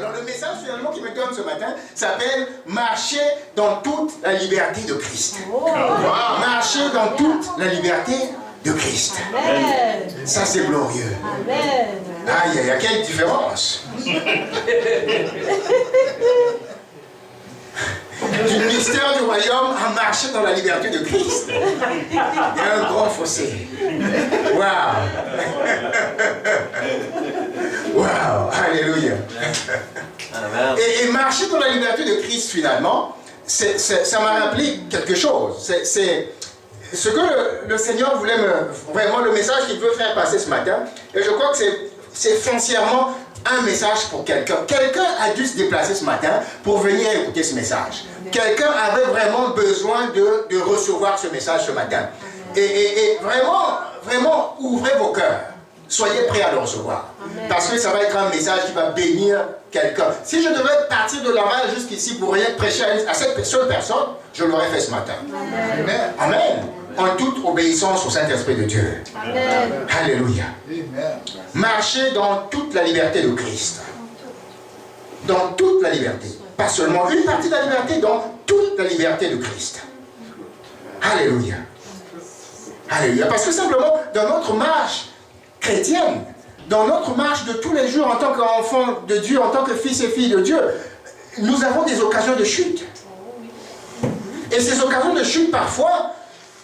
Alors le message finalement qui me donne ce matin s'appelle « Marcher dans toute la liberté de Christ ». Marcher dans toute la liberté de Christ. Amen. Ça c'est glorieux. Amen. Aïe, aïe, aïe, quelle différence. Du mystère du royaume à marcher dans la liberté de Christ. Il y a un grand fossé. Waouh. Waouh. Alléluia. Et marcher dans la liberté de Christ, finalement, ça m'a rappelé quelque chose. C'est ce que le Seigneur voulait vraiment, le message qu'il veut faire passer ce matin. Et je crois que c'est foncièrement un message pour quelqu'un. Quelqu'un a dû se déplacer ce matin pour venir écouter ce message. Quelqu'un avait vraiment besoin de recevoir ce message ce matin. Et vraiment, ouvrez vos cœurs. Soyez prêts à le recevoir. Parce que ça va être un message qui va bénir quelqu'un. Si je devais partir de Laval jusqu'ici pour rien prêcher à cette seule personne, je l'aurais fait ce matin. Amen. Amen. En toute obéissance au Saint-Esprit de Dieu. Amen. Alléluia. Amen. Marcher dans toute la liberté de Christ. Dans toute la liberté. Pas seulement une partie de la liberté, dans toute la liberté de Christ. Alléluia. Alléluia. Parce que simplement, dans notre marche chrétienne, dans notre marche de tous les jours en tant qu'enfants de Dieu, en tant que fils et filles de Dieu, nous avons des occasions de chute. Et ces occasions de chute, parfois,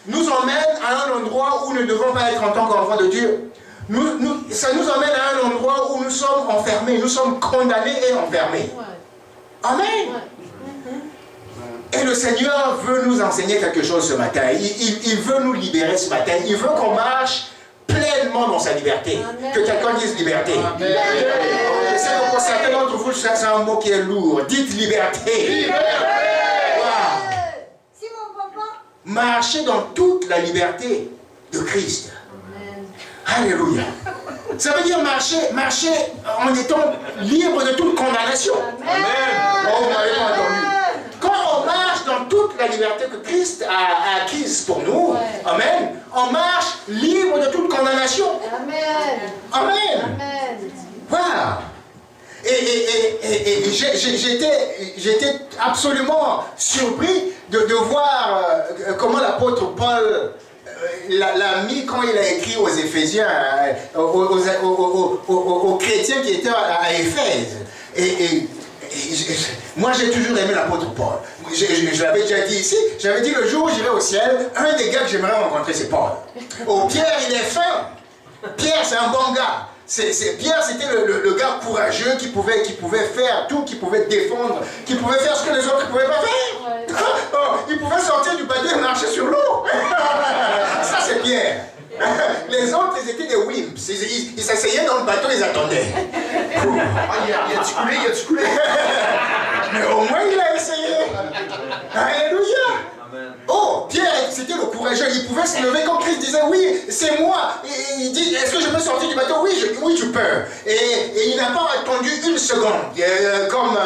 nous emmènent à un endroit où nous ne devons pas être en tant qu'enfants de Dieu. Ça nous emmène à un endroit où nous sommes enfermés, nous sommes condamnés et enfermés. Amen. Et le Seigneur veut nous enseigner quelque chose ce matin. Il veut nous libérer ce matin. Il veut qu'on marche pleinement dans sa liberté. Amen. Que quelqu'un dise liberté. Amen. Je sais que pour certains d'entre vous, c'est un mot qui est lourd. Dites liberté. Liberté. Marcher dans toute la liberté de Christ. Amen. Alléluia. Ça veut dire marcher en étant libre de toute condamnation. Amen. Oh, vous m'avez pas entendu. Quand on marche dans toute la liberté que Christ a acquise pour nous, amen, on marche libre de toute condamnation. Amen. Amen. Amen. Voilà. Et j'étais absolument surpris de voir comment l'apôtre Paul l'a mis quand il a écrit aux Éphésiens, aux chrétiens qui étaient à Éphèse. Moi j'ai toujours aimé l'apôtre Paul. Je l'avais déjà dit ici, j'avais dit le jour où j'irai au ciel, un des gars que j'aimerais rencontrer c'est Paul. Oh, Pierre il est fin. Pierre c'est un bon gars. Pierre, c'était le gars courageux qui pouvait faire tout, qui pouvait défendre, qui pouvait faire ce que les autres ne pouvaient pas faire. Oh, il pouvait sortir du bateau et marcher sur l'eau. Ça, c'est Pierre. Les autres, ils étaient des wimps. Ils s'asseyaient dans le bateau, ils attendaient. Il a du coulé. Mais au moins, il a essayé. Alléluia. Oh, Pierre, c'était le courageux, il pouvait se lever quand Christ disait oui, c'est moi. Et il dit, est-ce que je peux sortir du bateau? Oui, tu peux. Et il n'a pas attendu une seconde, comme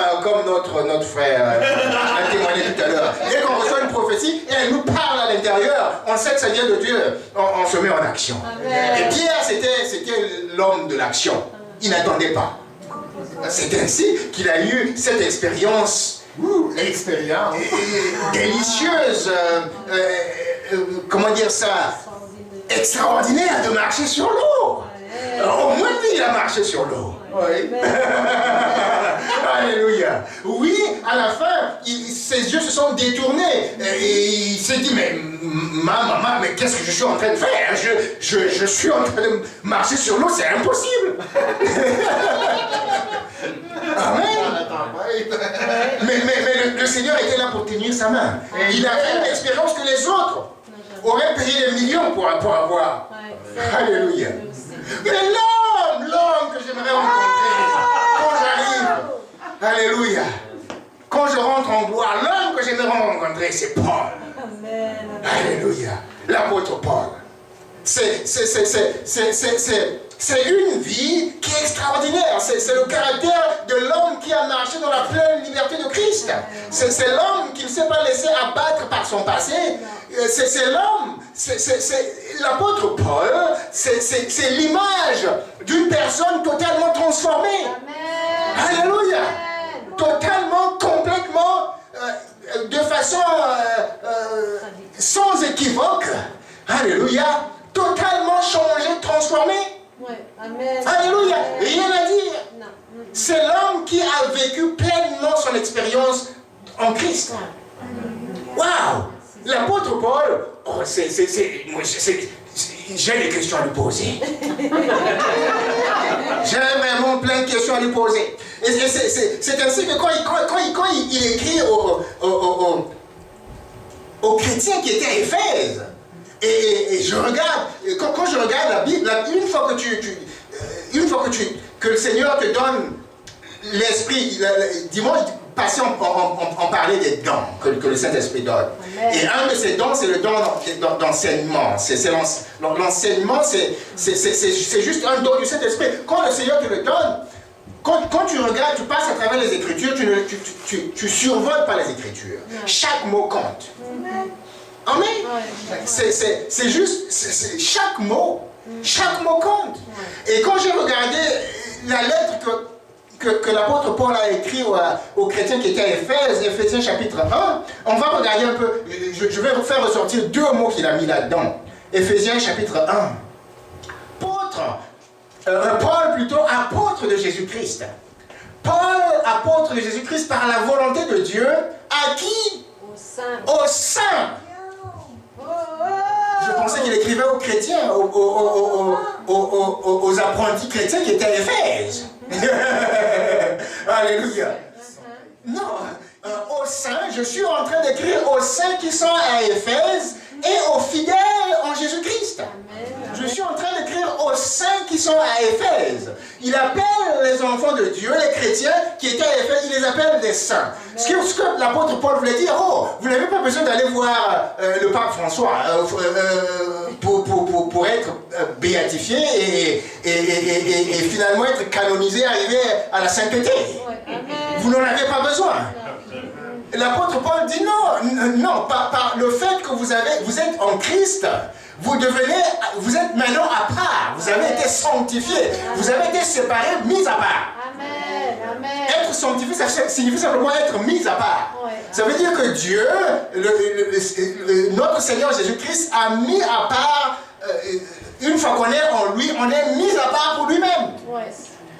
notre frère a témoigné tout à l'heure. Dès qu'on reçoit une prophétie et elle nous parle à l'intérieur, on sait que ça vient de Dieu, on se met en action. Amen. Et Pierre, c'était l'homme de l'action. Il n'attendait pas. C'est ainsi qu'il a eu cette expérience. L'expérience délicieuse, comment dire ça, extraordinaire de marcher sur l'eau. Au moins lui, il a marché sur l'eau. Oui. Alléluia. Oui, à la fin, ses yeux se sont détournés et il s'est dit, mais maman, mais qu'est-ce que je suis en train de faire? Je suis en train de marcher sur l'eau, c'est impossible. Amen. Mais le Seigneur était là pour tenir sa main. Il a fait une expérience que les autres auraient payé des millions pour avoir. Alléluia. Mais l'homme que j'aimerais rencontrer quand j'arrive, alléluia, quand je rentre en gloire, l'homme que j'aimerais rencontrer, c'est Paul. Alléluia. L'apôtre Paul. C'est une vie qui est extraordinaire. C'est le caractère de l'homme qui a marché dans la pleine liberté de Christ. C'est l'homme qui ne s'est pas laissé abattre par son passé. C'est l'homme. L'apôtre Paul, c'est l'image d'une personne totalement transformée. Alléluia. Totalement, complètement, de façon sans équivoque. Alléluia. Totalement changé, transformé. Alléluia. Rien à dire. C'est l'homme qui a vécu pleinement son expérience en Christ. Waouh! L'apôtre Paul, j'ai des questions à lui poser. J'ai vraiment plein de questions à lui poser. Et c'est ainsi que quand il écrit aux chrétiens qui étaient à Éphèse, et je regarde, quand je regarde la Bible, une fois que le Seigneur te donne l'esprit, dis-moi, passons en parler des dons que le Saint-Esprit donne. Amen. Et un de ces dons, c'est le don d'enseignement. L'enseignement, c'est juste un don du Saint-Esprit. Quand le Seigneur te le donne, quand tu regardes, tu passes à travers les Écritures, tu survoles par les Écritures. Amen. Chaque mot compte. Amen. C'est juste, chaque mot compte. Et quand j'ai regardé la lettre que l'apôtre Paul a écrit aux chrétiens qui étaient à Éphèse, Éphésiens chapitre 1, on va regarder un peu, je vais vous faire ressortir deux mots qu'il a mis là-dedans. Éphésiens chapitre 1. Paul plutôt, apôtre de Jésus-Christ. Paul, apôtre de Jésus-Christ par la volonté de Dieu, à qui? Au saints. Je pensais qu'il écrivait aux chrétiens, aux apprentis chrétiens qui étaient à Éphèse. Alléluia. Non, aux saints, je suis en train d'écrire aux saints qui sont à Éphèse et aux fidèles en Jésus-Christ. Je suis en train d'écrire aux saints qui sont à Éphèse. Il appelle les enfants de Dieu, les chrétiens qui étaient à Éphèse, il les appelle des saints. Ce que l'apôtre Paul voulait dire, vous n'avez pas besoin d'aller voir le pape François pour être béatifié et finalement être canonisé, arriver à la sainteté. Vous n'en avez pas besoin. L'apôtre Paul dit non, par le fait que vous êtes en Christ, vous êtes maintenant à part, vous avez été sanctifié, vous avez été séparé, mis à part. Amen. Être sanctifié, ça signifie simplement être mis à part. Ça veut dire que Dieu, notre Seigneur Jésus-Christ, a mis à part, une fois qu'on est en lui, on est mis à part pour lui-même.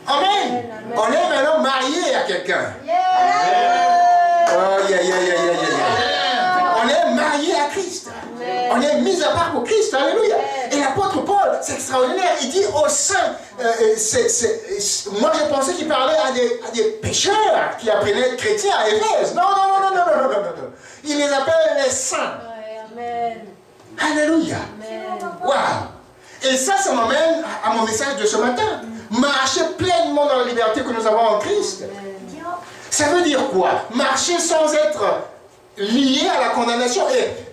Amen. On est maintenant marié à quelqu'un. On est marié à Christ. On est mis à part pour Christ. Alléluia. Et l'apôtre Paul, c'est extraordinaire. Il dit aux saints, moi je pensais qu'il parlait à des pécheurs qui apprenaient à être chrétiens à Éphèse. Non. Il les appelle les saints. Alléluia. Waouh. Et ça m'amène à mon message de ce matin. Marcher pleinement dans la liberté que nous avons en Christ. Ça veut dire quoi? Marcher sans être lié à la condamnation.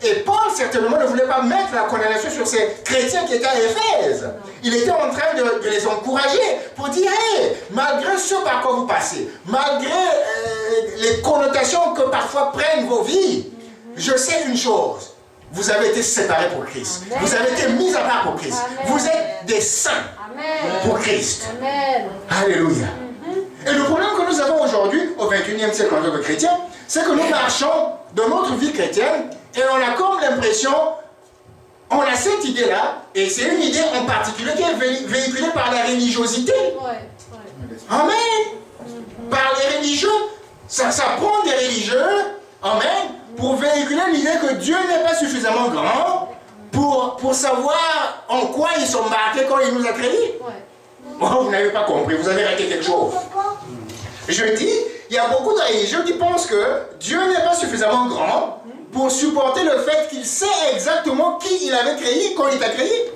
Et Paul, certainement, ne voulait pas mettre la condamnation sur ces chrétiens qui étaient à Éphèse. Il était en train de les encourager pour dire, malgré ce par quoi vous passez, malgré les connotations que parfois prennent vos vies, je sais une chose. Vous avez été séparés pour Christ. Amen. Vous avez été mis à part pour Christ. Amen. Vous êtes des saints pour Christ. Amen. Alléluia. Et le problème que nous avons aujourd'hui, au XXIe siècle en tant que chrétiens, c'est que nous marchons dans notre vie chrétienne et on a comme l'impression, on a cette idée-là, et c'est une idée en particulier qui est véhiculée par la religiosité. Amen. Par les religieux, ça prend des religieux, amen, pour véhiculer l'idée que Dieu n'est pas suffisamment grand pour savoir en quoi ils sont marqués quand il nous a créés. Vous n'avez pas compris, vous avez raté quelque chose. Je dis, il y a beaucoup de religieux qui pensent que Dieu n'est pas suffisamment grand pour supporter le fait qu'il sait exactement qui il avait créé quand il t'a créé.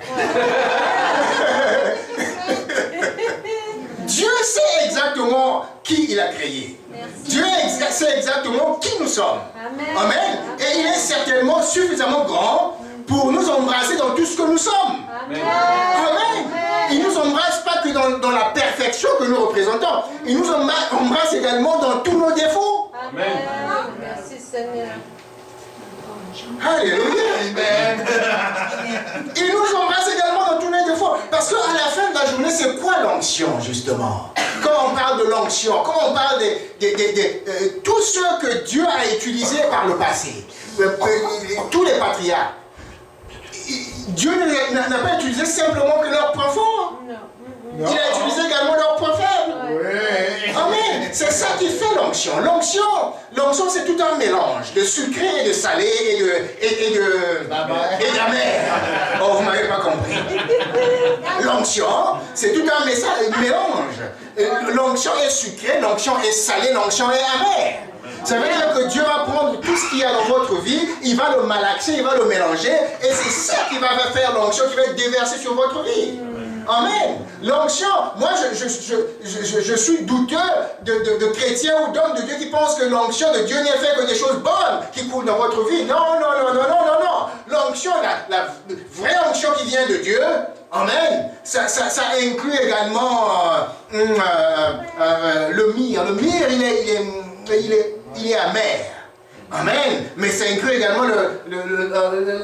Dieu sait exactement qui il a créé. Dieu sait exactement qui nous sommes. Amen. Et il est certainement suffisamment grand pour nous embrasser dans tout ce que nous sommes. Amen. Il ne nous embrasse pas que dans la perfection que nous représentons. Il nous embrasse également dans tous nos défauts. Amen. Merci Seigneur. Alléluia. Amen. Il nous embrasse également dans tous nos défauts. Parce qu'à la fin de la journée, c'est quoi l'onction justement? quand on parle de l'onction, quand on parle de tous ceux que Dieu a utilisés par le passé, tous les patriarches, Dieu n'a pas utilisé simplement que leurs points forts. Il a utilisé également leurs points faibles. Ouais. Amen. C'est ça qui fait l'onction. L'onction, c'est tout un mélange de sucré et de salé et d'amer. Oh, vous m'avez pas compris. L'onction, c'est tout un mélange. L'onction est sucrée, l'onction est salée, l'onction est amère. Ça veut dire que Dieu va prendre tout ce qu'il y a dans votre vie, il va le malaxer, il va le mélanger, et c'est ça qui va faire l'onction, qui va être déversée sur votre vie. Amen. L'onction, moi je suis douteux de chrétiens ou d'hommes de Dieu qui pensent que l'onction de Dieu n'est fait que des choses bonnes qui coulent dans votre vie. Non. L'onction, la vraie onction qui vient de Dieu, amen, ça inclut également le myrrhe. Le myrrhe, il est amer. Amen. Mais ça inclut également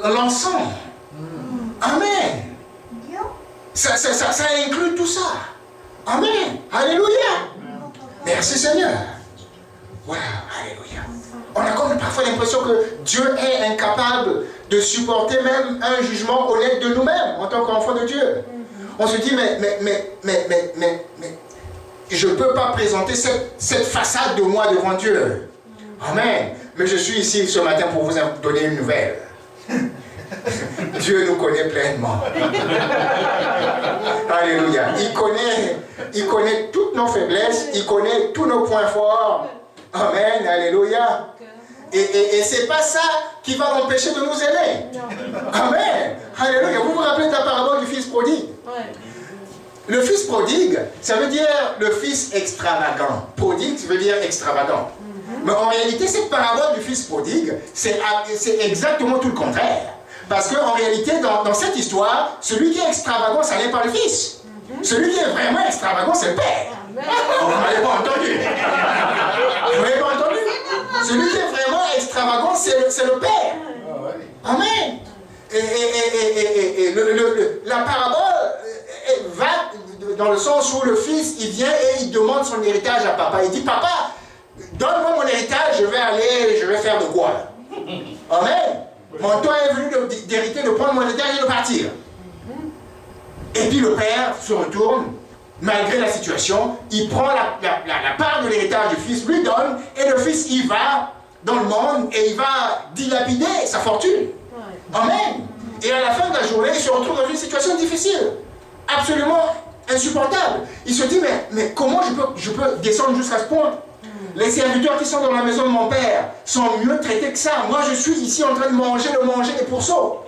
l'encens. Amen. Ça inclut tout ça. Amen. Alléluia. Merci Seigneur. Voilà. Alléluia. On a comme parfois l'impression que Dieu est incapable de supporter même un jugement honnête de nous-mêmes en tant qu'enfants de Dieu. On se dit, mais je ne peux pas présenter cette façade de moi devant Dieu. Amen. Mais je suis ici ce matin pour vous donner une nouvelle. Dieu nous connaît pleinement. Alléluia. Il connaît toutes nos faiblesses, il connaît tous nos points forts. Amen. Alléluia. Et c'est pas ça qui va m'empêcher de nous aimer. Amen. Alléluia. Vous vous rappelez de la parabole du fils prodigue? Le fils prodigue, ça veut dire le fils extravagant. Prodigue, ça veut dire extravagant. Mais en réalité, cette parabole du fils prodigue, c'est exactement tout le contraire. Parce qu'en réalité, dans cette histoire, celui qui est extravagant, ça n'est pas le fils. Celui qui est vraiment extravagant, c'est le père. Oh, vous ne m'avez pas entendu. Vous n'avez pas entendu? Celui qui est vraiment extravagant, c'est le père. Amen. Et la parabole va dans le sens où le fils, il vient et il demande son héritage à papa. Il dit, papa, donne-moi mon héritage, je vais faire de quoi? Amen. Mon temps est venu d'hériter, de prendre mon héritage et de partir. Et puis le père se retourne, malgré la situation, il prend la part de l'héritage du fils, lui donne, et le fils, il va dans le monde et il va dilapider sa fortune. Amen. Et à la fin de la journée, il se retrouve dans une situation difficile, absolument insupportable. Il se dit, mais comment je peux descendre jusqu'à ce point? Les serviteurs qui sont dans la maison de mon père sont mieux traités que ça. Moi, je suis ici en train de manger des pourceaux.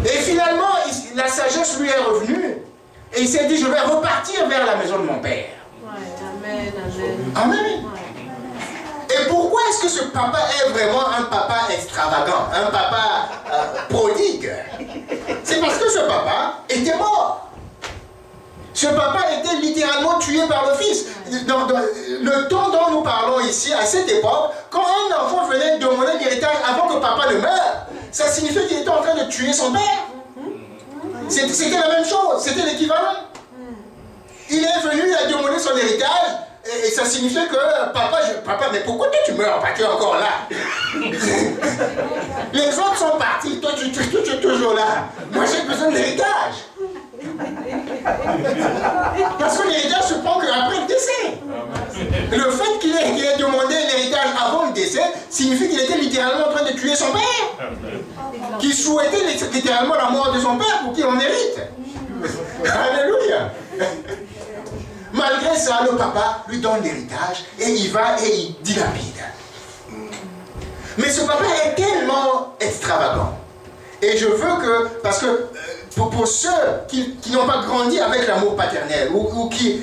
Et finalement, la sagesse lui est revenue. Et il s'est dit, je vais repartir vers la maison de mon père. Amen, amen. Amen. Et pourquoi est-ce que ce papa est vraiment un papa extravagant, un papa prodigue? C'est parce que ce papa était mort. Ce papa était littéralement tué par le fils. Dans le temps dont nous parlons ici, à cette époque, quand un enfant venait demander l'héritage avant que papa ne meure, ça signifiait qu'il était en train de tuer son père. C'était la même chose, c'était l'équivalent. Il est venu, il a demandé son héritage, et ça signifiait que papa, mais pourquoi toi tu meurs pas, tu es encore là? Les autres sont partis, toi tu es toujours là. Moi j'ai besoin de l'héritage. Parce que l'héritage se prend qu'après le décès. Le fait qu'il ait demandé l'héritage avant le décès signifie qu'il était littéralement en train de tuer son père. Qu'il souhaitait littéralement la mort de son père pour qu'il en hérite. Alléluia. Malgré ça, le papa lui donne l'héritage et il va et il dilapide. Mais ce papa est tellement extravagant. Et je veux que, parce que pour ceux qui n'ont pas grandi avec l'amour paternel ou qui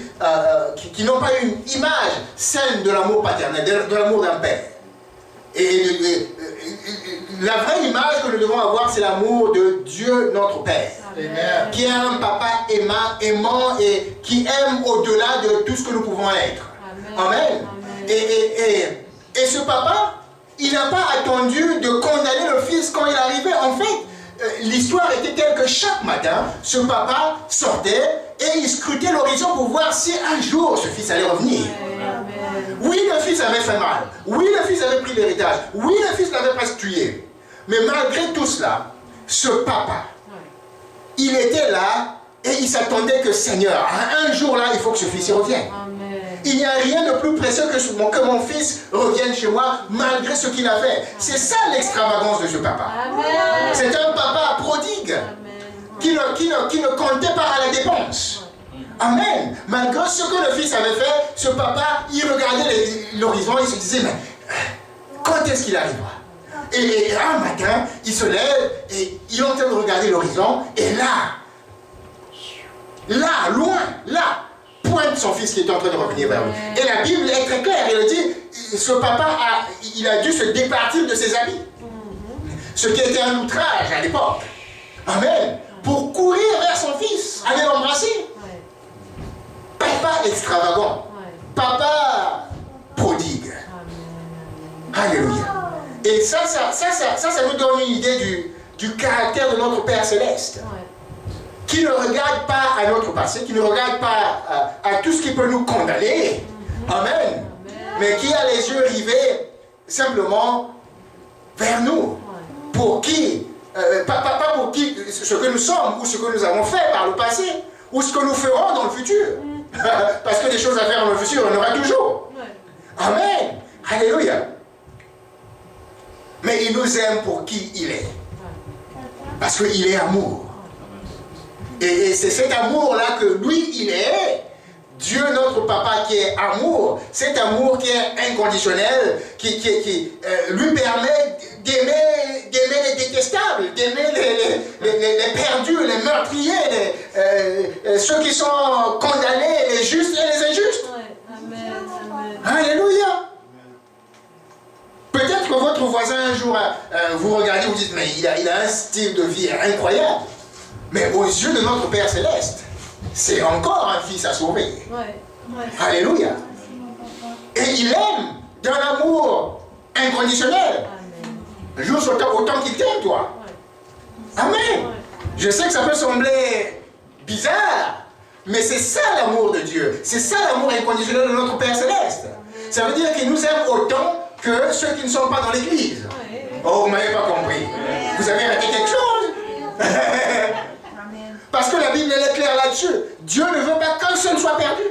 n'ont pas une image saine de l'amour paternel, de l'amour d'un père, et la vraie image que nous devons avoir, c'est l'amour de Dieu notre Père. Amen. Qui est un papa aimant et qui aime au-delà de tout ce que nous pouvons être. Amen. Amen. Et ce papa, il n'a pas attendu de condamner le fils quand il arrivait. En fait, l'histoire était telle que chaque matin, ce papa sortait et il scrutait l'horizon pour voir si un jour ce fils allait revenir. Oui, le fils avait fait mal. Oui, le fils avait pris l'héritage. Oui, le fils l'avait presque tué. Mais malgré tout cela, ce papa, il était là et il s'attendait que Seigneur, un jour là, il faut que ce fils y revienne. Il n'y a rien de plus précieux que mon fils revienne chez moi malgré ce qu'il a fait. C'est ça l'extravagance de ce papa. C'est un papa prodigue qui ne comptait pas à la dépense. Amen. Malgré ce que le fils avait fait, ce papa, il regardait l'horizon, il se disait, mais quand est-ce qu'il arrivera? Et un matin, il se lève et il est en train de regarder l'horizon, et là, loin, là, pointe son fils qui est en train de revenir vers lui. Et la Bible est très claire, elle dit, ce papa, il a dû se départir de ses habits. Ce qui était un outrage à l'époque. Amen. Pour courir vers son fils, aller l'embrasser. Papa extravagant. Papa prodigue. Alléluia. Et ça nous donne une idée du caractère de notre Père Céleste. Qui ne regarde pas à notre passé, qui ne regarde pas à tout ce qui peut nous condamner. Amen. Mais qui a les yeux rivés simplement vers nous. Pour qui, pas pour qui, ce que nous sommes, ou ce que nous avons fait par le passé, ou ce que nous ferons dans le futur. Parce que des choses à faire dans le futur, on aura toujours. Amen. Alléluia. Mais il nous aime pour qui il est. Parce qu'il est amour. Et c'est cet amour-là que lui, il est. Dieu, notre papa, qui est amour. Cet amour qui est inconditionnel, qui lui permet d'aimer les détestables, d'aimer les perdus, les meurtriers, ceux qui sont condamnés, les justes et les injustes. Amen. Alléluia. Peut-être que votre voisin un jour, vous regardez, vous dites, mais il a un style de vie incroyable. Mais aux yeux de notre Père Céleste, c'est encore un fils à sauver. Alléluia. Et il aime d'un amour inconditionnel. Juste autant qu'il t'aime, toi. Amen. Je sais que ça peut sembler bizarre, mais c'est ça l'amour de Dieu. C'est ça l'amour inconditionnel de notre Père Céleste. Ça veut dire qu'il nous aime autant que ceux qui ne sont pas dans l'église. Oh, vous ne m'avez pas compris. Vous avez raté quelque chose. Parce que la Bible elle est claire là-dessus. Dieu ne veut pas qu'un seul soit perdu.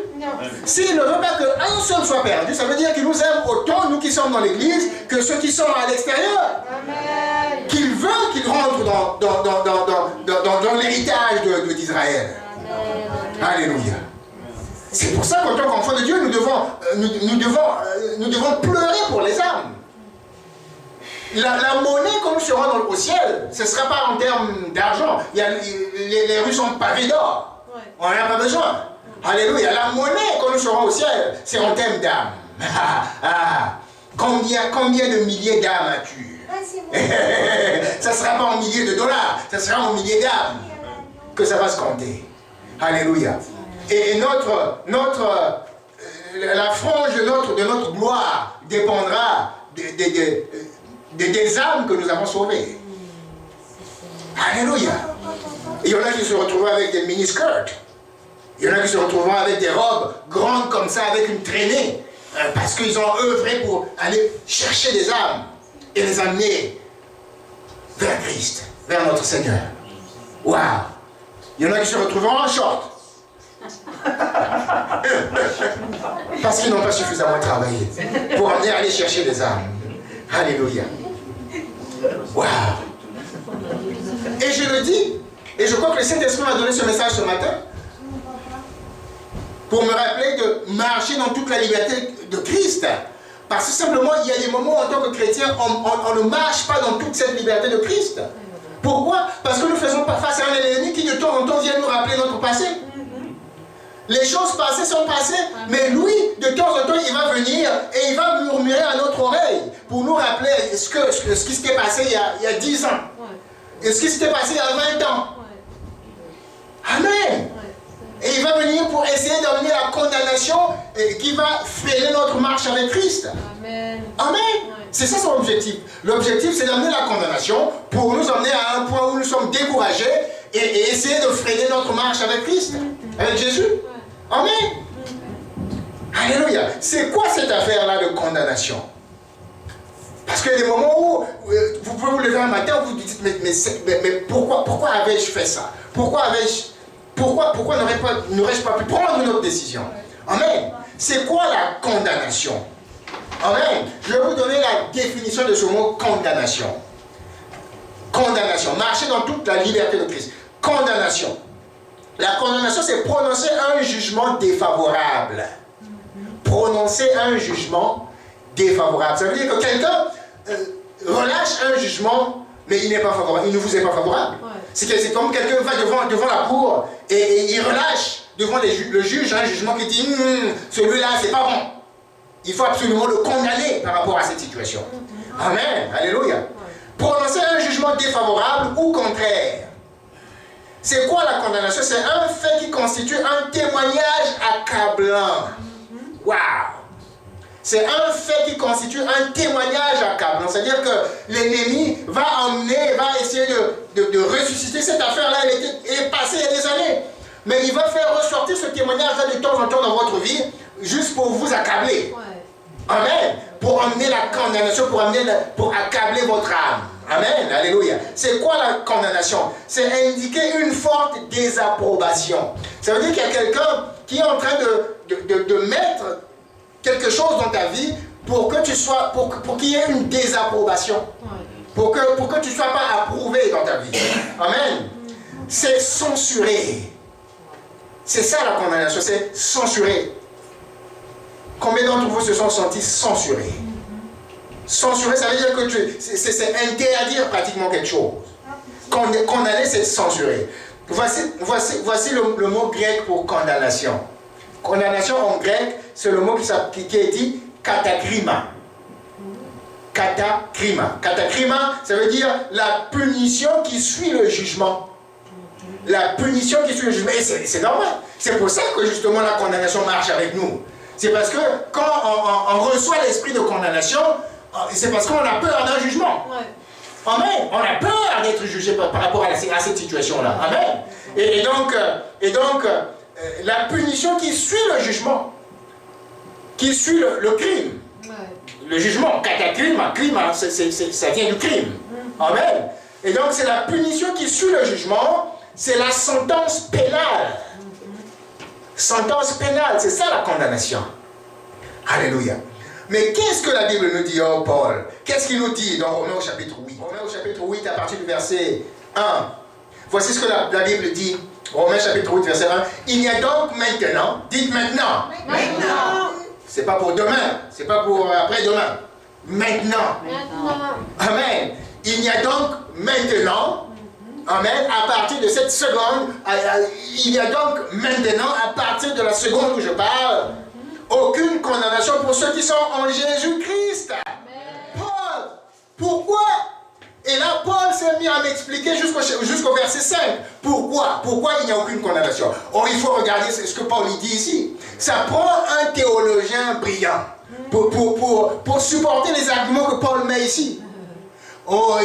S'il ne veut pas qu'un seul soit perdu, ça veut dire qu'il nous aime autant, nous qui sommes dans l'église, que ceux qui sont à l'extérieur. Qu'il veut qu'ils rentrent dans l'héritage d'Israël. Alléluia. C'est pour ça qu'en tant qu'enfants de Dieu, nous devons pleurer pour les âmes. La monnaie que nous serons au ciel, ce ne sera pas en termes d'argent. Les rues sont pavées d'or. On n'en a pas besoin. Alléluia. La monnaie que nous serons au ciel, c'est en termes d'âme. Combien de milliers d'âmes as-tu? Ça ne sera pas en milliers de dollars, ça sera en milliers d'âmes que ça va se compter. Alléluia. Et la frange de notre gloire dépendra des âmes que nous avons sauvées. Alléluia. Il y en a qui se retrouvent avec des mini-skirts. Il y en a qui se retrouvent avec des robes grandes comme ça, avec une traînée. Parce qu'ils ont œuvré pour aller chercher des âmes et les amener vers Christ, vers notre Seigneur. Waouh! Il y en a qui se retrouvent en short. Parce qu'ils n'ont pas suffisamment travaillé pour aller chercher des âmes. Alléluia. Waouh. Et je le dis, et je crois que le Saint-Esprit m'a donné ce message ce matin pour me rappeler de marcher dans toute la liberté de Christ. Parce que simplement, il y a des moments en tant que chrétien, on ne marche pas dans toute cette liberté de Christ. Pourquoi? Parce que nous faisons pas face à un ennemi qui de temps en temps vient nous rappeler notre passé. Les choses passées sont passées, mais lui, de temps en temps, il va venir et il va murmurer à notre oreille pour nous rappeler ce qui s'était passé il y a 10 ans, et ce qui s'était passé il y a 20 ans. Amen. Et il va venir pour essayer d'amener la condamnation qui va freiner notre marche avec Christ. Amen. Amen. C'est ça son objectif. L'objectif, c'est d'amener la condamnation pour nous emmener à un point où nous sommes découragés et essayer de freiner notre marche avec Christ, avec Jésus. Amen. Alléluia. C'est quoi cette affaire-là de condamnation? Parce qu'il y a des moments où vous pouvez vous lever un matin, vous vous dites, mais pourquoi avais-je fait ça? Pourquoi n'aurais-je pas pu prendre une autre décision? Amen. C'est quoi la condamnation? Amen. Je vais vous donner la définition de ce mot condamnation. Condamnation. Marcher dans toute la liberté de Christ. Condamnation. La condamnation, c'est prononcer un jugement défavorable. Prononcer un jugement défavorable. Ça veut dire que quelqu'un relâche un jugement, mais il n'est pas favorable. Il ne vous est pas favorable. Ouais. C'est comme quelqu'un va devant la cour et il relâche devant le juge un jugement qui dit celui-là, c'est pas bon. Il faut absolument le condamner par rapport à cette situation. Amen. Alléluia. Ouais. Prononcer un jugement défavorable ou contraire. C'est quoi la condamnation? C'est un fait qui constitue un témoignage accablant. Waouh! C'est un fait qui constitue un témoignage accablant. C'est-à-dire que l'ennemi va essayer de ressusciter cette affaire-là. Elle est passée il y a des années. Mais il va faire ressortir ce témoignage-là de temps en temps dans votre vie, juste pour vous accabler. Ouais. Amen. Pour emmener la condamnation, pour accabler votre âme. Amen. Alléluia. C'est quoi la condamnation? C'est indiquer une forte désapprobation. Ça veut dire qu'il y a quelqu'un qui est en train de mettre quelque chose dans ta vie pour que tu sois, pour qu'il y ait une désapprobation. Pour que tu ne sois pas approuvé dans ta vie. Amen. C'est censurer. C'est ça la condamnation, c'est censurer. Combien d'entre vous se sont sentis censurés? Censurer, ça veut dire que c'est interdire pratiquement quelque chose. Condamner, c'est censurer. Voici le mot grec pour condamnation. Condamnation en grec, c'est le mot qui est dit katakrima. Katakrima. Katakrima, ça veut dire la punition qui suit le jugement. La punition qui suit le jugement. Et c'est normal. C'est pour ça que justement la condamnation marche avec nous. C'est parce que quand on reçoit l'esprit de condamnation, c'est parce qu'on a peur d'un jugement. Ouais. Amen. On a peur d'être jugé par rapport à cette situation-là. Amen. Et donc, la punition qui suit le jugement, qui suit le crime. Ouais. Le jugement, katakrima, ça vient du crime. Amen. Et donc, c'est la punition qui suit le jugement, c'est la sentence pénale. Sentence pénale, c'est ça la condamnation. Alléluia. Mais qu'est-ce que la Bible nous dit, oh Paul? Qu'est-ce qu'il nous dit dans Romains au chapitre 8? Romains au chapitre 8, à partir du verset 1. Voici ce que la Bible dit. Romains chapitre 8, verset 1. Il y a donc maintenant, dites maintenant. Maintenant. C'est pas pour demain, c'est pas pour après-demain. Maintenant. Amen. Il y a donc maintenant, amen, à partir de cette seconde, il y a donc maintenant, à partir de la seconde où je parle, aucune condamnation pour ceux qui sont en Jésus-Christ. Paul, pourquoi? Et là, Paul s'est mis à m'expliquer jusqu'au verset 5. Pourquoi il n'y a aucune condamnation? Or, il faut regarder ce que Paul dit ici. Ça prend un théologien brillant pour supporter les arguments que Paul met ici. Oh,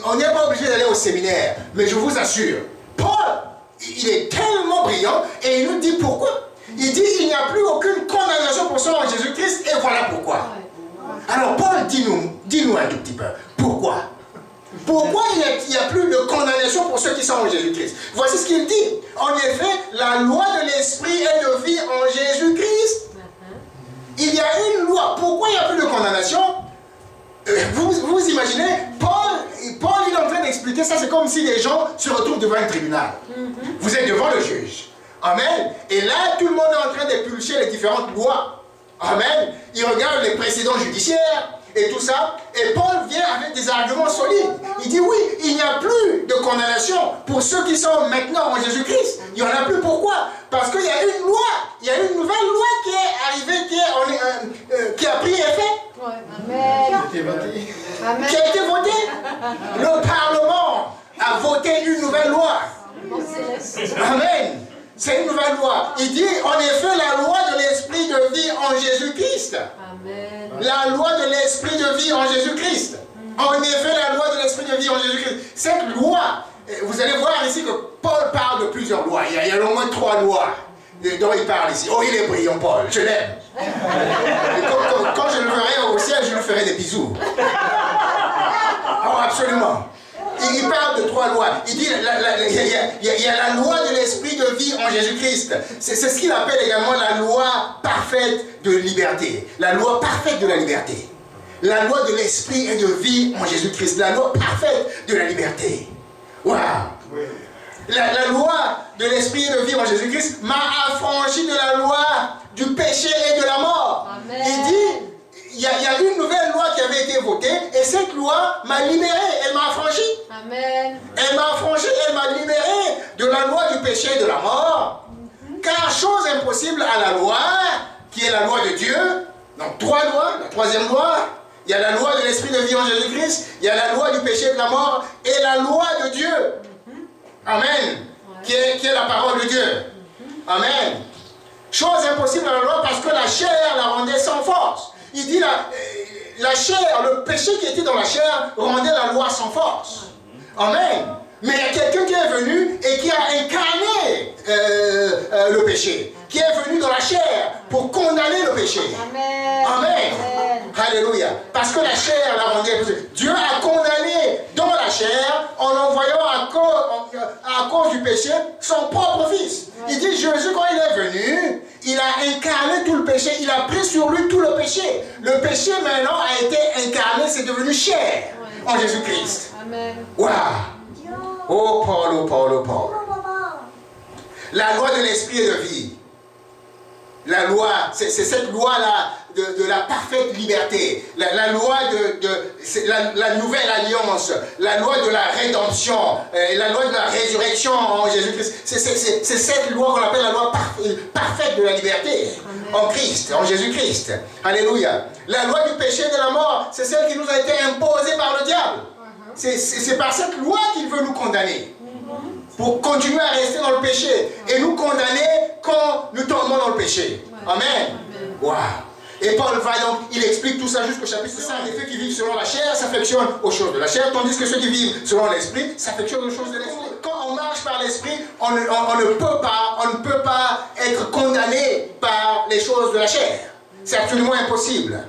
on n'est pas obligé d'aller au séminaire, mais je vous assure, Paul, il est tellement brillant et il nous dit pourquoi. Il dit il n'y a plus aucune condamnation pour ceux en Jésus-Christ et voilà pourquoi. Alors Paul, dis-nous un tout petit peu, pourquoi? Pourquoi il n'y a plus de condamnation pour ceux qui sont en Jésus-Christ? Voici ce qu'il dit. En effet, la loi de l'esprit est de vie en Jésus-Christ. Il y a une loi. Pourquoi il n'y a plus de condamnation? Vous imaginez, Paul il est en train d'expliquer ça, c'est comme si les gens se retrouvent devant un tribunal. Vous êtes devant le juge. Amen. Et là, tout le monde est en train d'épulcher les différentes lois. Amen. Il regarde les précédents judiciaires et tout ça. Et Paul vient avec des arguments solides. Il dit oui, il n'y a plus de condamnation pour ceux qui sont maintenant en Jésus-Christ. Il n'y en a plus. Pourquoi? Parce qu'il y a une loi. Il y a une nouvelle loi qui est arrivée, qui a pris effet. Ouais. Amen. Qui a été votée. Le Parlement a voté une nouvelle loi. Amen. C'est une nouvelle loi. Il dit, en effet, la loi de l'esprit de vie en Jésus-Christ. Amen. La loi de l'esprit de vie en Jésus-Christ. En effet, la loi de l'esprit de vie en Jésus-Christ. Cette loi, vous allez voir ici que Paul parle de plusieurs lois. Il y a au moins 3 lois dont il parle ici. Oh, il est brillant, Paul. Je l'aime. Quand je le verrai au ciel, je lui ferai des bisous. Oh, absolument. Il parle de 3 lois. Il dit il y a la loi de l'esprit de vie en Jésus-Christ. C'est ce qu'il appelle également la loi parfaite de liberté. La loi parfaite de la liberté. La loi de l'esprit et de vie en Jésus-Christ. La loi parfaite de la liberté. Waouh! La loi de l'esprit et de vie en Jésus-Christ m'a affranchi de la loi du péché et de la mort. Amen. Il dit, il y a une nouvelle loi qui avait été votée et cette loi m'a libéré, elle m'a affranchi. Amen. Elle m'a affranchi, elle m'a libéré de la loi du péché et de la mort. Car chose impossible à la loi, qui est la loi de Dieu, donc 3 lois, la 3e loi, il y a la loi de l'esprit de vie en Jésus-Christ, il y a la loi du péché et de la mort, et la loi de Dieu. Amen. Qui est la parole de Dieu. Amen. Chose impossible à la loi parce que la chair la rendait sans force. Il dit la chair, le péché qui était dans la chair rendait la loi sans force. Amen. Mais il y a quelqu'un qui est venu et qui a incarné le péché, qui est venu dans la chair pour condamner le péché. Amen. Amen. Amen. Alléluia. Parce que la chair la rendait. Dieu a condamné dans la chair en envoyant à cause du péché son propre fils. Il dit Jésus, quand il est venu, il a incarné tout le péché, il a pris sur lui tout le péché. Le péché maintenant a été incarné, c'est devenu chair en Jésus-Christ. Amen. Waouh! Oh Paul, oh Paul, oh Paul. La loi de l'esprit et de vie. La loi, c'est cette loi-là de la parfaite liberté. La loi la nouvelle alliance. La loi de la rédemption. La loi de la résurrection en Jésus-Christ. C'est cette loi qu'on appelle la loi parfaite de la liberté. Amen. En Christ, en Jésus-Christ. Alléluia. La loi du péché et de la mort, c'est celle qui nous a été imposée par le diable. C'est par cette loi qu'il veut nous condamner. Pour continuer à rester dans le péché. Et nous condamner quand nous tombons dans le péché. Amen. Waouh. Et Paul va donc, il explique tout ça jusqu'au chapitre 5. Les faits qui vivent selon la chair s'affectionnent aux choses de la chair, tandis que ceux qui vivent selon l'esprit s'affectionnent aux choses de l'esprit. Quand on marche par l'esprit, on ne peut pas être condamné par les choses de la chair. C'est absolument impossible.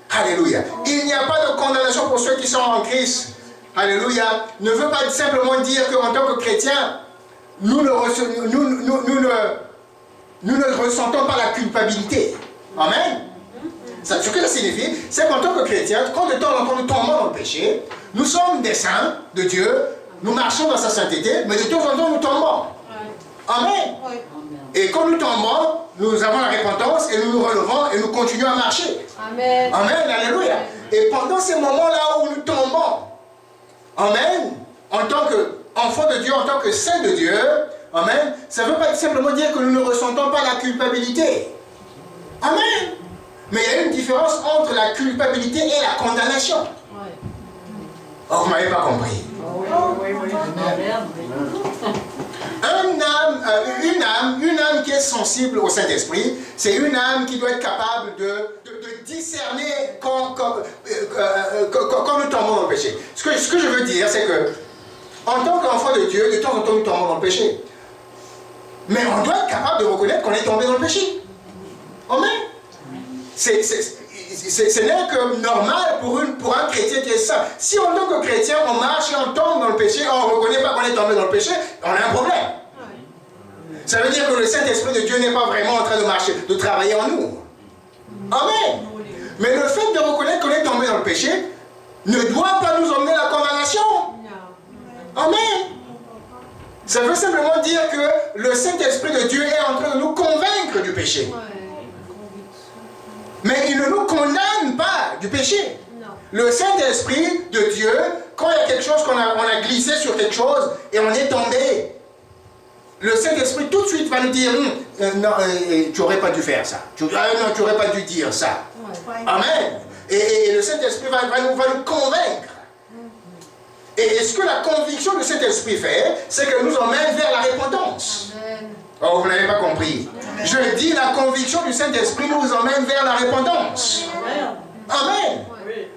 Alléluia. Il n'y a pas de condamnation pour ceux qui sont en Christ. Alléluia. Ne veut pas simplement dire qu'en tant que chrétien, nous ne ressentons pas la culpabilité. Amen. Ce que ça signifie, c'est qu'en tant que chrétien, quand de temps en temps nous tombons dans le péché, nous sommes des saints de Dieu, nous marchons dans sa sainteté, mais de temps en temps nous tombons. Amen. Et quand nous tombons, nous avons la repentance et nous nous relevons et nous continuons à marcher. Amen. Amen. Alléluia. Et pendant ces moments-là où nous tombons, amen, en tant qu'enfant de Dieu, en tant que saint de Dieu, amen, ça ne veut pas simplement dire que nous ne ressentons pas la culpabilité. Amen. Mais il y a une différence entre la culpabilité et la condamnation. Oh, vous ne m'avez pas compris. Une âme qui est sensible au Saint-Esprit, c'est une âme qui doit être capable de discerner quand nous tombons dans le péché. Ce que je veux dire, c'est que en tant qu'enfant de Dieu, de temps en temps nous tombons dans le péché. Mais on doit être capable de reconnaître qu'on est tombé dans le péché. Amen. Ce n'est que normal pour un chrétien qui est saint. Si en tant que chrétien, on marche et on tombe dans le péché, on ne reconnaît pas qu'on est tombé dans le péché, on a un problème. Ça veut dire que le Saint-Esprit de Dieu n'est pas vraiment en train de marcher, de travailler en nous. Amen. Mais le fait de reconnaître qu'on est tombé dans le péché ne doit pas nous emmener à la condamnation. Amen. Ça veut simplement dire que le Saint-Esprit de Dieu est en train de nous convaincre du péché. Mais il ne nous condamne pas du péché. Non. Le Saint-Esprit de Dieu, quand il y a quelque chose qu'on a glissé sur quelque chose et on est tombé, le Saint-Esprit tout de suite va nous dire non, tu n'aurais pas dû faire ça. Non, tu n'aurais pas dû dire ça. Ouais. Amen. Et le Saint-Esprit va nous convaincre. Et ce que la conviction de cet esprit fait, c'est que nous emmène vers la repentance. Amen. Oh, vous n'avez pas compris. Je dis la conviction du Saint-Esprit nous emmène vers la repentance. Amen.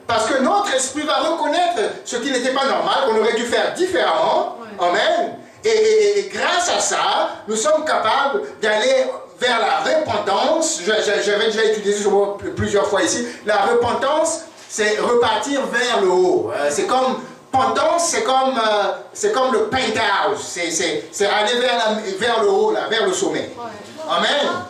Parce que notre esprit va reconnaître ce qui n'était pas normal, qu'on aurait dû faire différemment. Amen. Et grâce à ça, nous sommes capables d'aller vers la repentance. J'avais déjà étudié ce mot plusieurs fois ici. La repentance, c'est repartir vers le haut. C'est comme pentance, c'est comme le penthouse. C'est aller vers le haut, là, vers le sommet. Amen.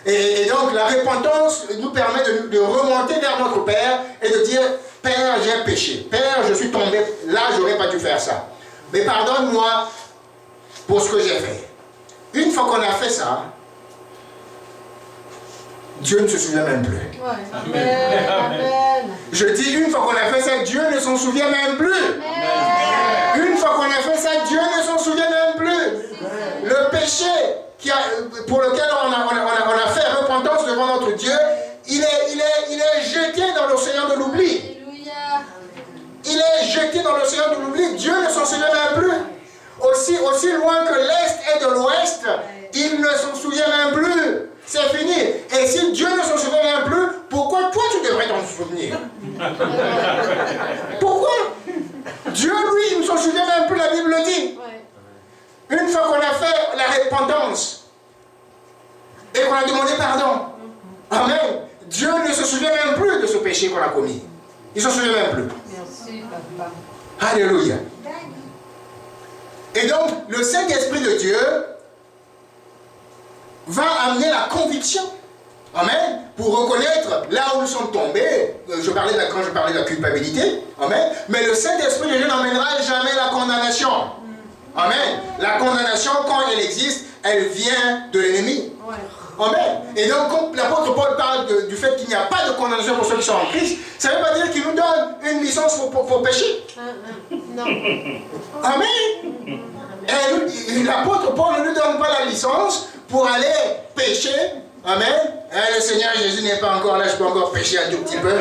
Et donc la repentance nous permet de remonter vers notre Père et de dire, Père, j'ai péché. Père, je suis tombé, là, j'aurais pas dû faire ça. Mais pardonne-moi pour ce que j'ai fait. Une fois qu'on a fait ça, Dieu ne se souvient même plus. Amen. Amen. Je dis, une fois qu'on a fait ça, Dieu ne s'en souvient même plus. Amen. Une fois qu'on a fait ça, Dieu ne s'en souvient même plus. Le péché pour lequel on a fait repentance devant notre Dieu, il est jeté dans l'océan de l'oubli. Alléluia. Il est jeté dans l'océan de l'oubli. Dieu ne s'en souvient même plus. Aussi loin que l'Est est de l'Ouest, il ne s'en souvient même plus. C'est fini. Et si Dieu ne s'en souvient même plus, pourquoi toi tu devrais t'en souvenir? Pourquoi? Dieu, lui, il ne s'en souvient même plus, la Bible le dit. Une fois qu'on a fait la repentance et qu'on a demandé pardon, amen, Dieu ne se souvient même plus de ce péché qu'on a commis. Il ne s'en souvient même plus. Merci, papa. Alléluia. Et donc, le Saint-Esprit de Dieu va amener la conviction. Amen. Pour reconnaître là où nous sommes tombés. Quand je parlais de la culpabilité. Amen. Mais le Saint-Esprit de Dieu n'emmènera jamais la condamnation. Amen. La condamnation, quand elle existe, elle vient de l'ennemi. Amen. Et donc, quand l'apôtre Paul parle du fait qu'il n'y a pas de condamnation pour ceux qui sont en Christ, ça ne veut pas dire qu'il nous donne une licence pour pécher. Non. Amen. Et l'apôtre Paul ne nous donne pas la licence pour aller pécher. Amen. Et le Seigneur Jésus n'est pas encore là, je peux encore pécher un tout petit peu.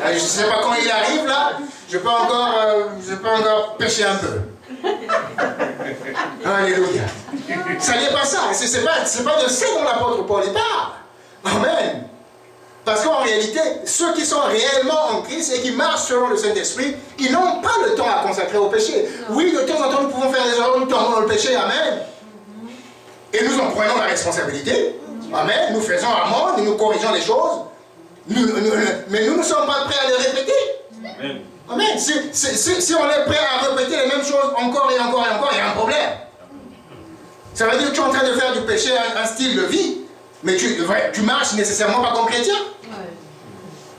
Je ne sais pas quand il arrive là, je peux encore pécher un peu. Alléluia. Ça n'est pas ça. C'est pas de ça dont l'apôtre Paul parle. Amen. Parce qu'en réalité, ceux qui sont réellement en Christ et qui marchent selon le Saint-Esprit, ils n'ont pas le temps à consacrer au péché. Oui, de temps en temps, nous pouvons faire des erreurs, nous tombons dans le péché. Amen. Et nous en prenons la responsabilité. Amen. Nous faisons amende, nous corrigeons les choses. Mais nous ne sommes pas prêts à les répéter. Amen. Amen. Si on est prêt à répéter les mêmes choses encore et encore et encore, il y a un problème. Ça veut dire que tu es en train de faire du péché un style de vie, mais tu marches nécessairement pas comme chrétien.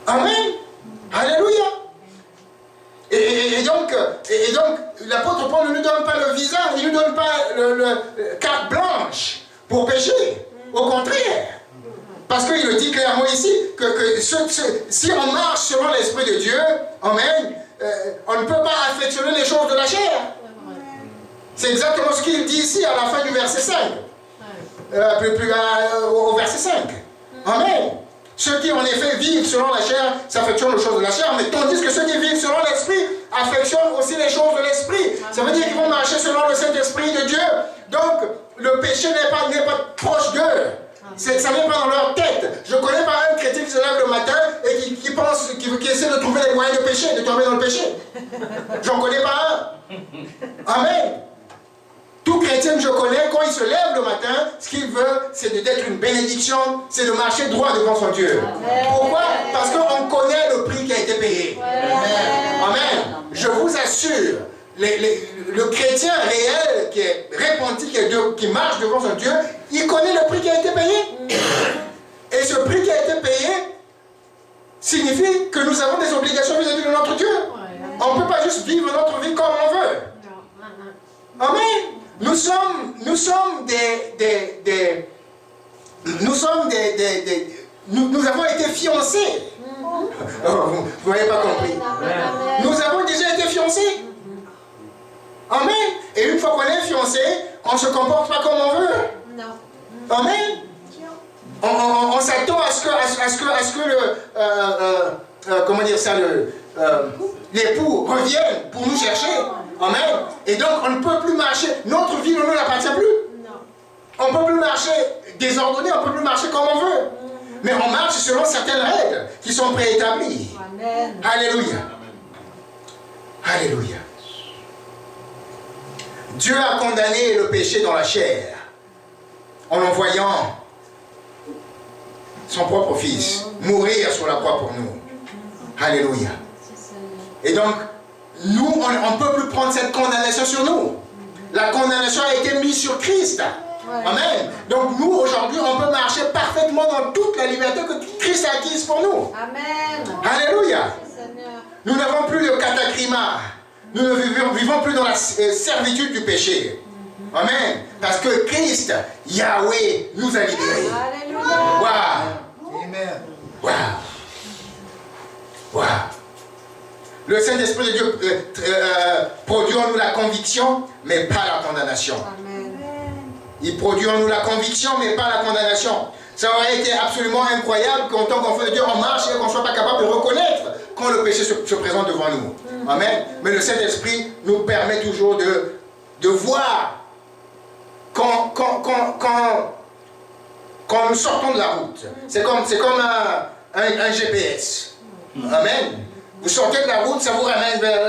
Amen. Alléluia. Et donc l'apôtre Paul ne nous donne pas le visa, il ne nous donne pas le carte blanche pour pécher. Au contraire. Parce qu'il le dit clairement ici, que si on marche selon l'Esprit de Dieu, amen, on ne peut pas affectionner les choses de la chair. C'est exactement ce qu'il dit ici à la fin du verset 5. Au verset 5. Amen. Ceux qui en effet vivent selon la chair s'affectionnent aux choses de la chair, mais tandis que ceux qui vivent selon l'Esprit affectionnent aussi les choses de l'Esprit. Ça veut dire qu'ils vont marcher selon le Saint-Esprit de Dieu. Donc, le péché n'est pas proche d'eux. Ça n'est pas dans leur tête. Je ne connais pas un chrétien qui se lève le matin et qui pense, qui essaie de trouver les moyens de pécher, de tomber dans le péché. J'en connais pas un. Amen. Tout chrétien que je connais, quand il se lève le matin, ce qu'il veut, c'est d'être une bénédiction, c'est de marcher droit devant son Dieu. Pourquoi? Parce qu'on connaît le prix qui a été payé. Amen. Je vous assure, le chrétien réel qui est repenti, qui marche devant son Dieu, il connaît le prix qui a été payé. Et ce prix qui a été payé signifie que nous avons des obligations vis-à-vis de notre Dieu. On ne peut pas juste vivre notre vie comme on veut. Amen. Nous avons été fiancés. Vous n'avez pas compris. Nous avons déjà été fiancés. Amen. Et une fois qu'on est fiancé, on ne se comporte pas comme on veut. Non. Amen. On s'attend à ce que comment dire ça, l'époux revienne pour nous chercher. Amen. Et donc on ne peut plus marcher. Notre vie ne nous appartient plus. On ne peut plus marcher désordonné, on ne peut plus marcher comme on veut. Mais on marche selon certaines règles qui sont préétablies. Amen. Alléluia. Alléluia. Dieu a condamné le péché dans la chair en envoyant son propre Fils mourir sur la croix pour nous. Alléluia. Et donc, nous, on ne peut plus prendre cette condamnation sur nous. La condamnation a été mise sur Christ. Amen. Donc nous, aujourd'hui, on peut marcher parfaitement dans toute la liberté que Christ a acquise pour nous. Amen. Alléluia. Nous n'avons plus de katakrima. Nous ne vivons plus dans la servitude du péché. Amen. Parce que Christ, Yahweh, nous a libérés. Alléluia. Waouh. Amen. Waouh. Waouh. Le Saint-Esprit de Dieu produit en nous la conviction, mais pas la condamnation. Amen. Il produit en nous la conviction, mais pas la condamnation. Ça aurait été absolument incroyable qu'en tant qu'enfant de Dieu, on marche et qu'on ne soit pas capable de reconnaître quand le péché se présente devant nous. Amen. Mais le Saint-Esprit nous permet toujours de voir quand nous sortons de la route. C'est comme un GPS. Amen. Vous sortez de la route, ça vous ramène vers...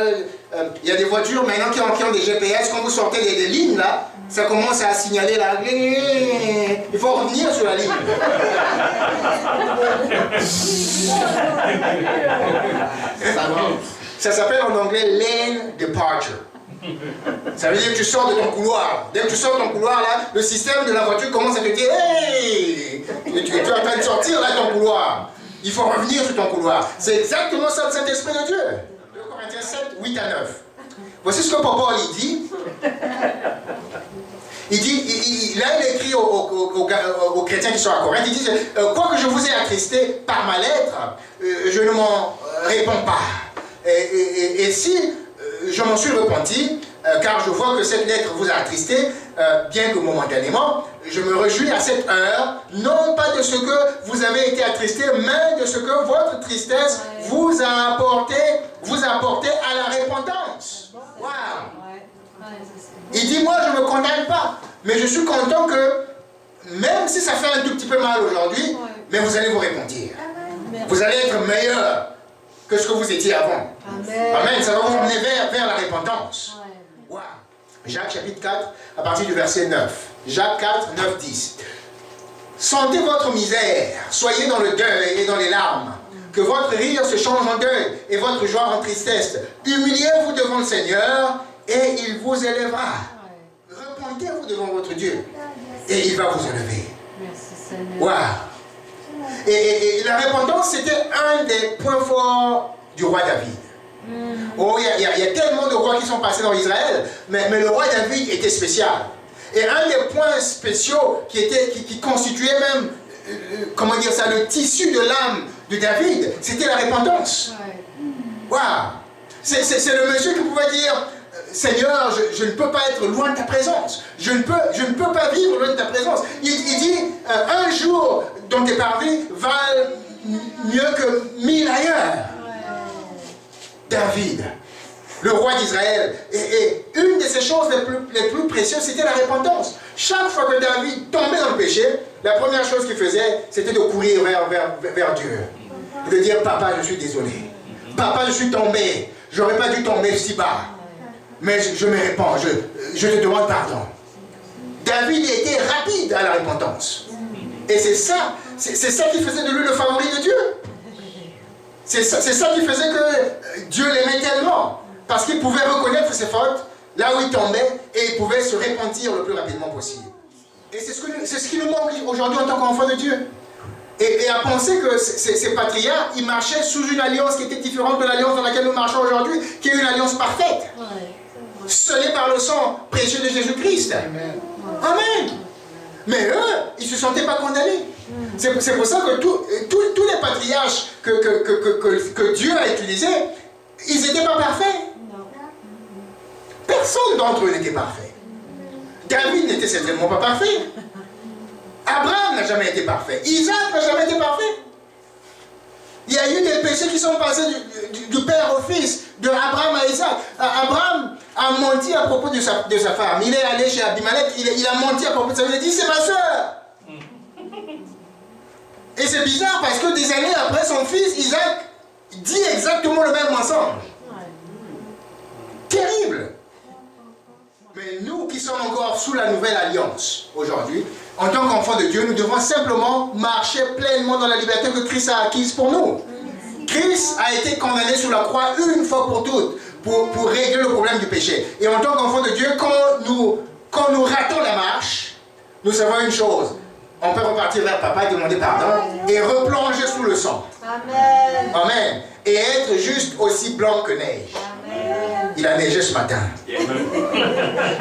Il y a des voitures maintenant qui ont des GPS. Quand vous sortez des lignes là, ça commence à signaler là. Il faut revenir sur la ligne. Ça s'appelle en anglais lane departure. Ça veut dire que tu sors de ton couloir. Dès que tu sors de ton couloir là, le système de la voiture commence à te dire hey, tu es en train de sortir là de ton couloir. Il faut revenir sur ton couloir. C'est exactement ça le Saint-Esprit de Dieu. 2 Corinthiens 7, 8 à 9. Voici ce que Paul dit. Il écrit aux chrétiens qui sont à Corinthe, il dit, quoique je vous ai attristé par ma lettre, je ne m'en réponds pas. Et si je m'en suis repenti, car je vois que cette lettre vous a attristé, bien que momentanément, je me réjouis à cette heure, non pas de ce que vous avez été attristé, mais de ce que votre tristesse vous a apporté à la repentance. Wow. Il dit, moi je ne me condamne pas, mais je suis content que, même si ça fait un tout petit peu mal aujourd'hui, mais vous allez vous repentir. Vous allez être meilleur que ce que vous étiez avant. Amen. Ça va vous emmener vers la repentance. Wow. Jacques chapitre 4, à partir du verset 9. Jacques 4, 9, 10. Sentez votre misère, soyez dans le deuil et dans les larmes. Que votre rire se change en deuil et votre joie en tristesse. Humiliez-vous devant le Seigneur et il vous élèvera. Repentez-vous devant votre Dieu et il va vous élever. Merci Seigneur. Wow. Et la repentance, c'était un des points forts du roi David. Oh, il y a tellement de rois qui sont passés dans Israël, mais le roi David était spécial. Et un des points spéciaux qui constituait même, comment dire ça, le tissu de l'âme de David, c'était la repentance. Waouh! C'est le monsieur qui pouvait dire, Seigneur, je ne peux pas être loin de ta présence. Je ne peux pas vivre loin de ta présence. Il dit, un jour dans tes parvis valent mieux que 1000 ailleurs. David, le roi d'Israël. Et une de ces choses les plus précieuses, c'était la repentance. Chaque fois que David tombait dans le péché, la première chose qu'il faisait, c'était de courir vers Dieu. De dire, papa, je suis désolé. Papa, je suis tombé. J'aurais pas dû tomber si bas. Mais je me répands. Je te demande pardon. David était rapide à la repentance. Et c'est ça qui faisait de lui le favori de Dieu. C'est ça qui faisait que Dieu l'aimait tellement. Parce qu'il pouvait reconnaître ses fautes, là où il tombait, et il pouvait se repentir le plus rapidement possible. Et c'est ce qui nous manque aujourd'hui en tant qu'enfant de Dieu. Et à penser que ces patriarches, ils marchaient sous une alliance qui était différente de l'alliance dans laquelle nous marchons aujourd'hui, qui est une alliance parfaite. Scellée par le sang précieux de Jésus-Christ. Amen. Mais eux, ils ne se sentaient pas condamnés. C'est pour ça que tous les patriarches que Dieu a utilisés, ils n'étaient pas parfaits. Personne d'entre eux n'était parfait. David n'était certainement pas parfait. Abraham n'a jamais été parfait. Isaac n'a jamais été parfait. Il y a eu des péchés qui sont passés du père au fils, de Abraham à Isaac. Abraham a menti à propos de sa femme. Il est allé chez Abimelech, il a menti à propos de sa femme. Il a dit, c'est ma soeur. Et c'est bizarre parce que des années après, son fils Isaac dit exactement le même mensonge. Terrible. Mais nous qui sommes encore sous la nouvelle alliance aujourd'hui, en tant qu'enfants de Dieu, nous devons simplement marcher pleinement dans la liberté que Christ a acquise pour nous. Christ a été condamné sur la croix une fois pour toutes pour régler le problème du péché. Et en tant qu'enfants de Dieu, quand nous ratons la marche, nous savons une chose. On peut repartir vers papa et demander pardon et replonger sous le sang. Amen. Amen. Et être juste aussi blanc que neige. Amen. Il a neigé ce matin.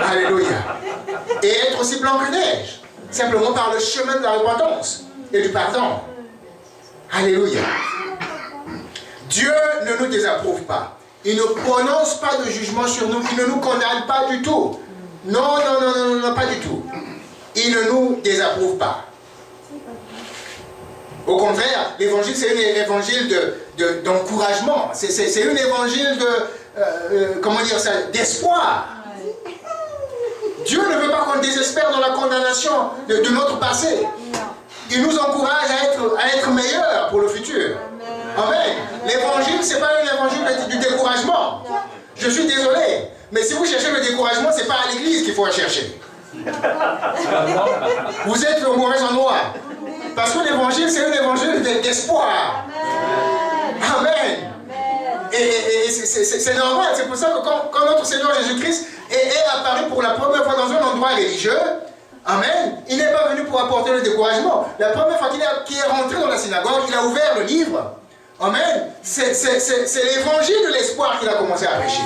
Alléluia. Et être aussi blanc que neige. Simplement par le chemin de la repentance et du pardon. Alléluia. Dieu ne nous désapprouve pas. Il ne prononce pas de jugement sur nous. Il ne nous condamne pas du tout. Non, non, non, non, non, pas du tout. Il ne nous désapprouve pas. Au contraire, l'évangile, c'est un évangile d'encouragement. C'est un évangile comment dire ça, d'espoir. Dieu ne veut pas qu'on désespère dans la condamnation de notre passé. Il nous encourage à être meilleurs pour le futur. Amen. L'évangile, ce n'est pas un évangile du découragement. Je suis désolé, mais si vous cherchez le découragement, ce n'est pas à l'église qu'il faut la chercher. Vous êtes au mauvais endroit. Parce que l'évangile, c'est un évangile d'espoir. Amen. Et c'est normal. C'est pour ça que quand notre Seigneur Jésus-Christ est apparu pour la première fois dans un endroit religieux, amen, il n'est pas venu pour apporter le découragement. La première fois qu'il est rentré dans la synagogue, il a ouvert le livre. Amen. C'est l'évangile de l'espoir qu'il a commencé à prêcher.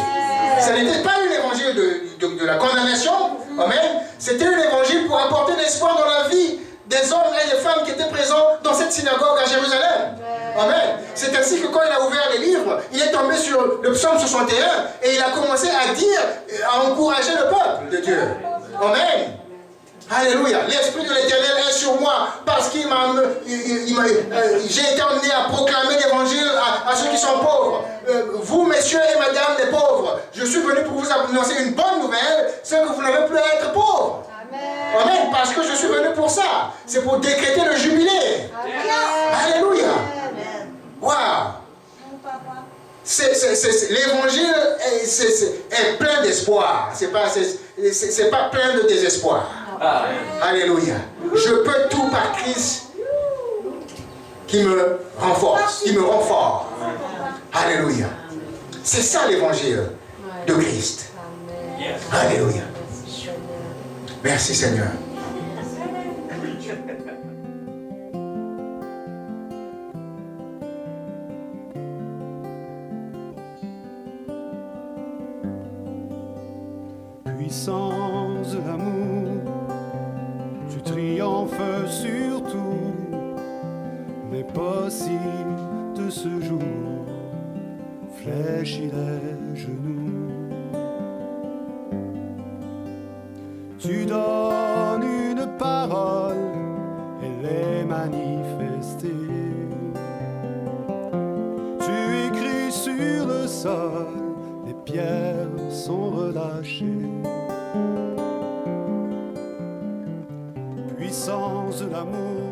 Ce n'était pas un évangile de la condamnation. Amen. C'était un évangile pour apporter l'espoir dans la vie des hommes et des femmes qui étaient présents dans cette synagogue à Jérusalem. Amen. C'est ainsi que quand il a ouvert les livres, il est tombé sur le psaume 61 et il a commencé à dire, à encourager le peuple de Dieu. Amen. Alléluia. L'Esprit de l'Éternel est sur moi parce qu'il j'ai été emmené à proclamer l'évangile à ceux qui sont pauvres. Vous, messieurs et madame les pauvres, je suis venu pour vous annoncer une bonne nouvelle, c'est que vous n'avez plus à être pauvres. Amen. Parce que je suis venu pour ça. C'est pour décréter le jubilé. Alléluia. Waouh. L'évangile est plein d'espoir. C'est pas plein de désespoir. Alléluia. Je peux tout par Christ qui me renforce, qui me rend fort. Alléluia. C'est ça l'évangile de Christ. Alléluia. Merci Seigneur. Puissance de l'amour, tu triomphes sur tout, mais possible de ce jour, fléchis les genoux. Tu donnes une parole, elle est manifestée. Tu écris sur le sol, les pierres sont relâchées. Puissance de l'amour,